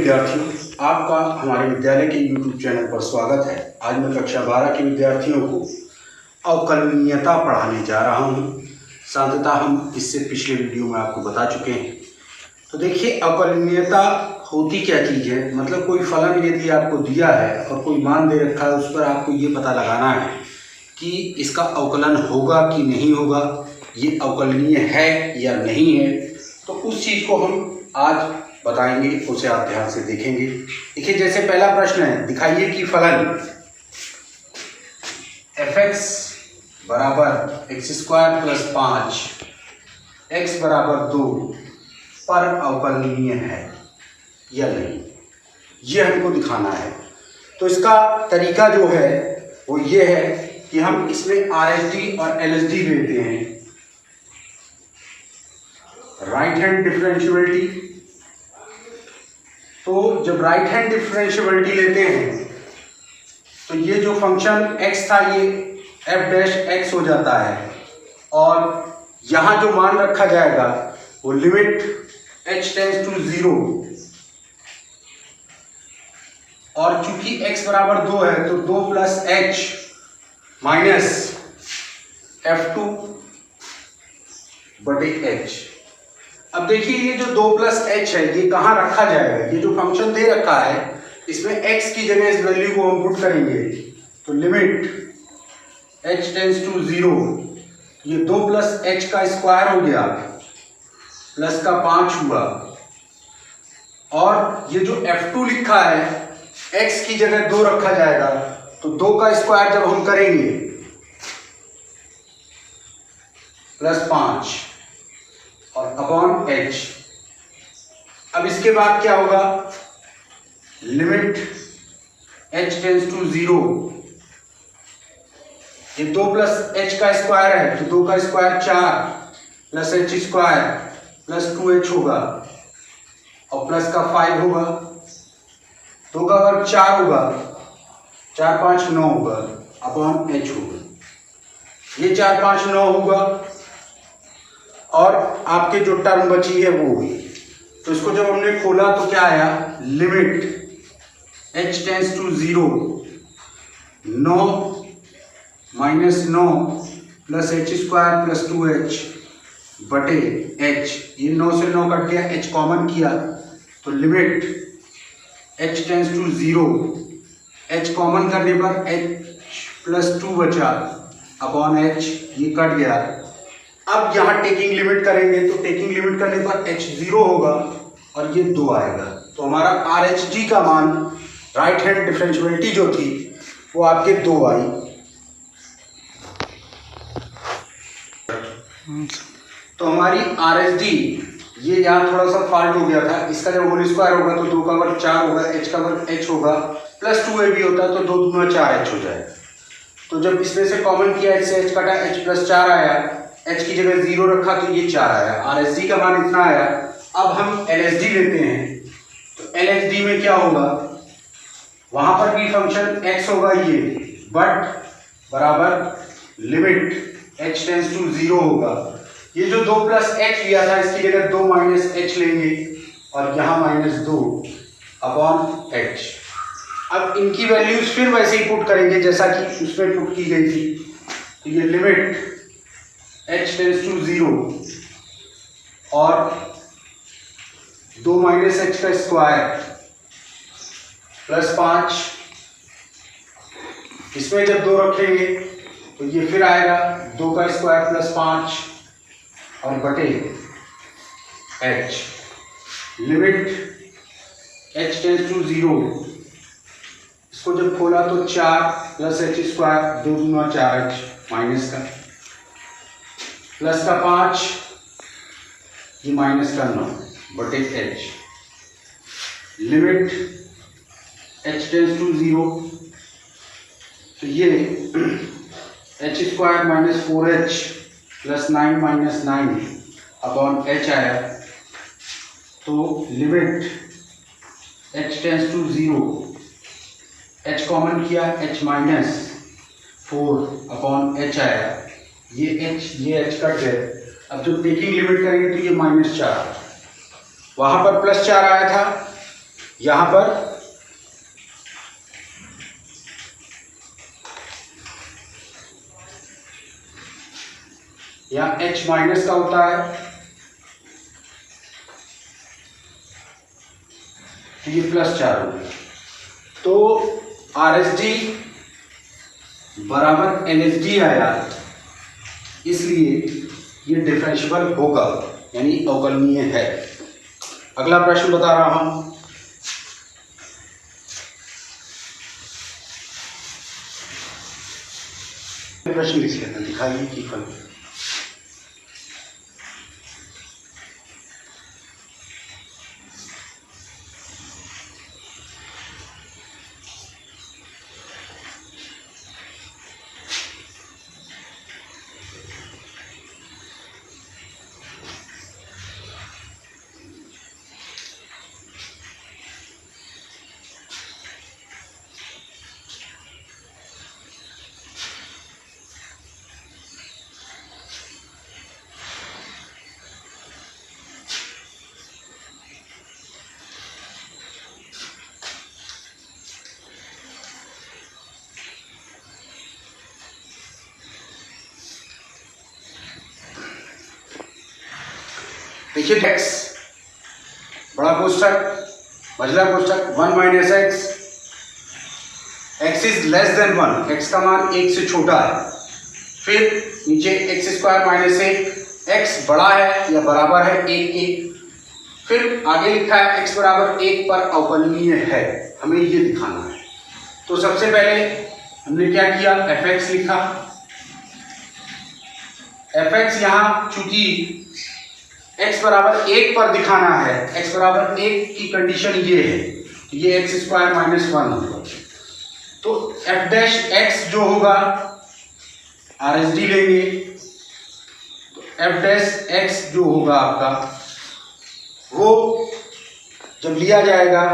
विद्यार्थियों, आपका हमारे विद्यालय के YouTube चैनल पर स्वागत है। आज मैं कक्षा 12 के विद्यार्थियों को अवकलनीयता पढ़ाने जा रहा हूँ। साधारणतः हम इससे पिछले वीडियो में आपको बता चुके हैं। तो देखिए, अवकलनीयता होती क्या चीज़ है। मतलब कोई फलन यदि आपको दिया है और कोई मान दे रखा है, उस पर आपको ये पता लगाना है कि इसका अवकलन होगा कि नहीं होगा, ये अवकलनीय है या नहीं है। तो उस चीज़ को हम आज बताएंगे, उसे आप ध्यान से देखेंगे। देखिए, जैसे पहला प्रश्न है, दिखाइए कि फलन f(x) बराबर x² प्लस 5 x बराबर 2 पर अवकलनीय है या नहीं, ये हमको दिखाना है। तो इसका तरीका जो है वो ये है कि हम इसमें RHD और LHD लेते हैं, राइट हैंड डिफरेंशिएबिलिटी। तो जब राइट हैंड डिफरेंशिएबिलिटी लेते हैं तो ये जो फंक्शन x था ये f' हो जाता है, और यहाँ जो मान रखा जाएगा वो लिमिट h टेंड्स टू 0, और चूंकि x बराबर 2 है तो 2 प्लस h माइनस f2 बटे h। अब देखिए, ये जो 2 प्लस h है ये कहाँ रखा जाएगा। ये जो फंक्शन दे रखा है इसमें x की जगह इस वैल्यू को हम पुट करेंगे, तो लिमिट h टेंड्स टू 0, ये 2 प्लस h का स्क्वायर हो गया प्लस का 5 हुआ, और ये जो f2 लिखा है x की जगह 2 रखा जाएगा, तो 2 का स्क्वायर जब हम करेंगे प्लस 5 और अपॉन h। अब इसके बाद क्या होगा, लिमिट h टेंड्स टू 0, ये 2 प्लस h का स्क्वायर है तो 2 का square 4 plus h square plus 2h होगा, और प्लस का 5 होगा, 2 का वर्ग 4 होगा, 4 5 9 होगा, अपॉन h होगा। ये 4 5 9 होगा, और आपके जो टर्म बची है वो हुई। तो इसको जब हमने खोला तो क्या आया, limit h tends to 0, 9 minus 9 plus h square plus 2h बटे h। ये 9 से 9 कट गया, h कॉमन किया तो limit h tends to 0, h common करने पर h प्लस 2 बचा अपॉन h, ये कट गया। अब यहाँ टेकिंग लिमिट करेंगे तो टेकिंग लिमिट करने पर h 0 होगा और ये 2 आएगा। तो हमारा RHD का मान, राइट हैंड डिफरेंशिएबिलिटी जो थी वो आपके 2 आई। तो हमारी RHD, ये यहाँ थोड़ा सा फॉल्ट हो गया था, इसका जब होल स्क्वायर होगा तो 2 का वर्ग 4 होगा, h का वर्ग h होगा, प्लस 2a भी होता तो 2 दूना 4h हो जाएगा। तो जब इसमें से कॉमन किया, h से h कटा, h प्लस 4 आया, h की जगह 0 रखा तो ये 4 आया, RHD का मान इतना आया। अब हम LHD लेते हैं, तो LHD में क्या होगा, वहां पर भी फंक्शन x होगा ये, बट बराबर लिमिट h टेंड्स टू 0 होगा। ये जो 2 प्लस h लिया था इसकी जगह 2 माइनस h लेंगे, और यहाँ माइनस 2 अपॉन h। अब इनकी वैल्यूज फिर वैसे ही पुट करेंगे जैसा कि उसमें पुट की गई थी। तो ये लिमिट h टेंड्स टू 0 और 2 माइनस h का स्क्वायर प्लस 5, इसमें जब 2 रखेंगे तो ये फिर आएगा 2 का स्क्वायर प्लस 5 और बटे h। Limit h tends to 0, इसको जब खोला तो 4 प्लस h स्क्वायर, 2 दूना 4h माइनस का, प्लस का 5, ये माइनस का 9 बटे h। Limit h tends to 0, तो ये h square minus 4h plus 9 minus 9 upon h आया। तो limit h tends to 0, h common किया, h माइनस 4 अपॉन h आया, ये h कट गए। अब जब टेकिंग लिमिट करेंगे तो ये -4, वहां पर +4 आया था यहाँ पर यहाँ h माइनस का होता है, तो ये +4 हो गया। तो RSD बराबर LSD आया, इसलिए ये डिफरेंशिएबल होगा, यानी अवकलनीय है। अगला प्रश्न बता रहा हूं। प्रश्न लिख लेते हैं, दिखाइए कि फल देखिए, x बड़ा कोष्ठक मझला कोष्ठक 1 minus x, x is less than 1, x का मान 1 से छोटा है। फिर नीचे एक्स स्क्वायर माइनस 1, x बड़ा है या बराबर है 1 के। फिर आगे लिखा है x बराबर 1 पर अवकलनीय है, हमें ये दिखाना है। तो सबसे पहले हमने क्या किया, fx लिखा। fx यहाँ चूंकि x बराबर 1 पर दिखाना है, x बराबर 1 की कंडीशन ये है, ये एक्स स्क्वायर माइनस 1 होगा। तो f डैश x जो होगा RSD लेंगे, तो f डैश x जो होगा आपका, वो जब लिया जाएगा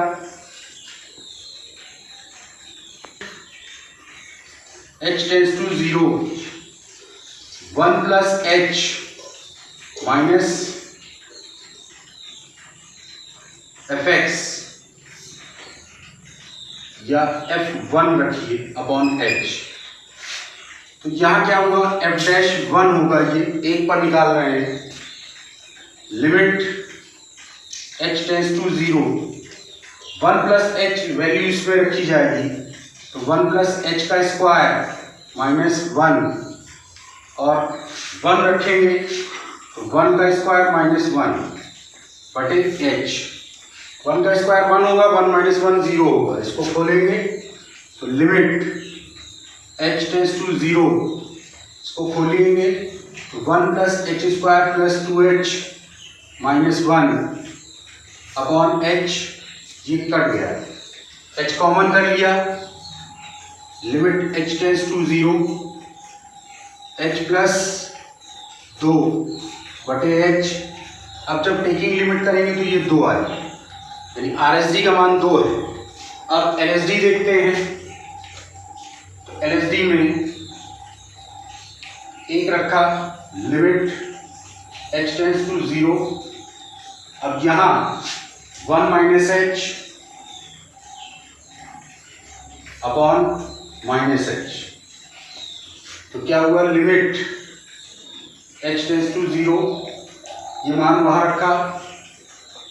h tends to 0, 1 plus h minus fx या f1 रखिए अपॉन h। तो यहां क्या होगा, f डैश 1 होगा, ये 1 पर निकाल रहे हैं। Limit h tends to 0, 1 plus h value इसमें रखी जाएगी, तो 1 प्लस h का स्क्वायर माइनस 1 और 1 रखेंगे, तो 1 का स्क्वायर माइनस 1 बटे h। 1 का स्क्वायर 1 होगा, 1 माइनस 1 0 होगा। इसको खोलेंगे तो लिमिट h टेंड्स टू 0, इसको खोलेंगे तो 1 plus h square plus 2h minus 1 upon h, ये कट गया, h कॉमन कर लिया। Limit h tends to 0, h plus 2 बटे h। अब जब टेकिंग लिमिट करेंगे तो ये 2 आएगा, यानी RSD का मान 2 है। अब LSD देखते हैं, तो LSD में 1 रखा, लिमिट h टेंड्स टू 0। अब यहाँ 1 minus h upon minus h, तो क्या हुआ, लिमिट h टेंड्स टू 0, ये मान वहां रखा,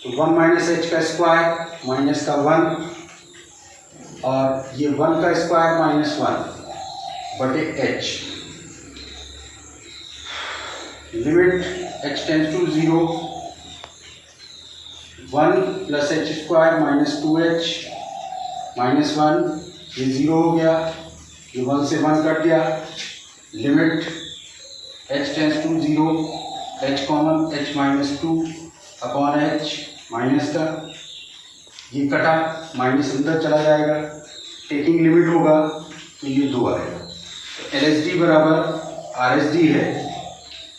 तो 1 माइनस h का स्क्वायर माइनस का 1 और ये 1 का स्क्वायर माइनस 1 बटे h। Limit h tends to 0, 1 plus h square minus 2h minus 1, ये 0 हो गया, ये 1 से 1 कट गया। Limit h tends to 0, h common, h minus 2 upon h minus का, ये कटा, माइनस अंदर चला जाएगा, टेकिंग लिमिट होगा तो ये 2 आएगा। तो LSD बराबर RSD है,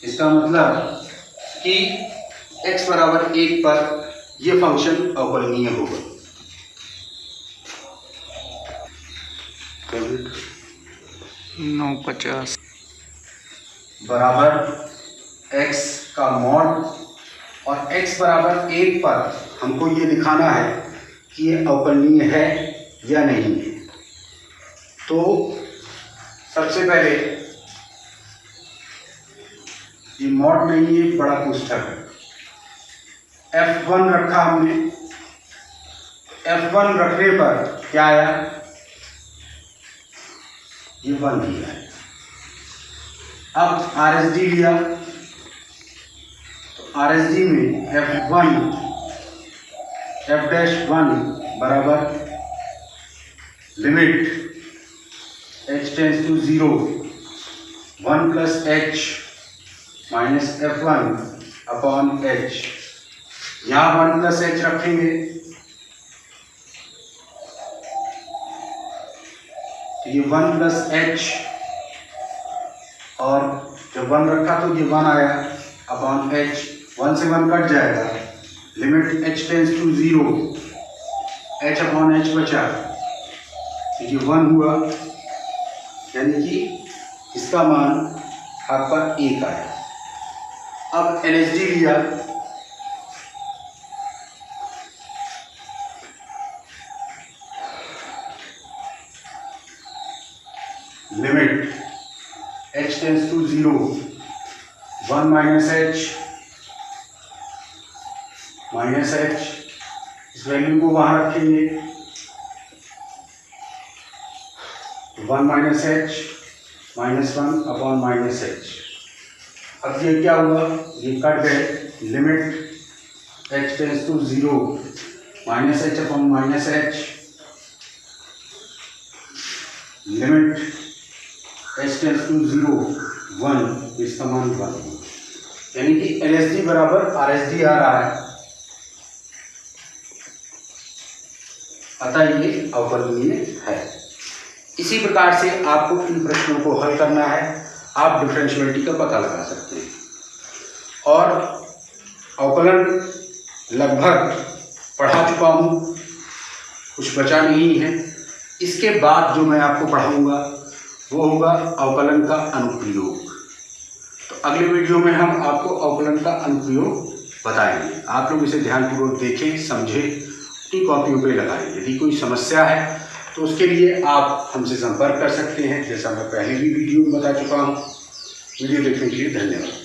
इसका मतलब कि x बराबर 1 पर ये फंक्शन अवकलनीय होगा। 950 बराबर x का मॉड, और x बराबर 1 पर हमको ये दिखाना है कि ये अवकलनीय है या नहीं है। तो सबसे पहले ये मॉड नहीं है, बड़ा कोष्ठक है। F1 रखा हमने, F1 रखने पर क्या आया, ये 1 दिया है। अब RSD लिया, तो RSD में F1 F'1 बराबर limit h tends to 0 1 plus h minus F1 upon h। यहाँ 1 प्लस h रखेंगे तो ये 1 प्लस h, और जब 1 रखा तो ये 1 आया अपॉन h, 1 से 1 कट जाएगा, limit h tends to 0 h upon h बचा तो ये 1 हुआ, यानी कि इसका मान आपका 1 आया। अब LSD लिया, limit h tends to 0 1 minus h, इस वैल्यू को वहां रखेंगे, 1 minus h minus 1 upon minus h। अब ये क्या हुआ, ये कट गए, limit h tends to 0 minus h upon minus h, limit h tends to 0 1, इसका मान 1, यानी कि LSD बराबर RSD आ रहा है, अतः ये अवकलनीय है। इसी प्रकार से आपको इन प्रश्नों को हल करना है, आप डिफरेंशियलिटी का पता लगा सकते हैं। और अवकलन लगभग पढ़ा चुका हूँ, कुछ बचा नहीं है। इसके बाद जो मैं आपको पढ़ाऊँगा वो होगा अवकलन का अनुप्रयोग। तो अगले वीडियो में हम आपको अवकलन का अनुप्रयोग बताएंगे। आप लोग इसे ध्यानपूर्वक देखें, समझें, अपनी कॉपियों पे लगाएं। यदि कोई समस्या है तो उसके लिए आप हमसे संपर्क कर सकते हैं, जैसा मैं पहले भी वीडियो में बता चुका हूँ। वीडियो देखने के लिए धन्यवाद।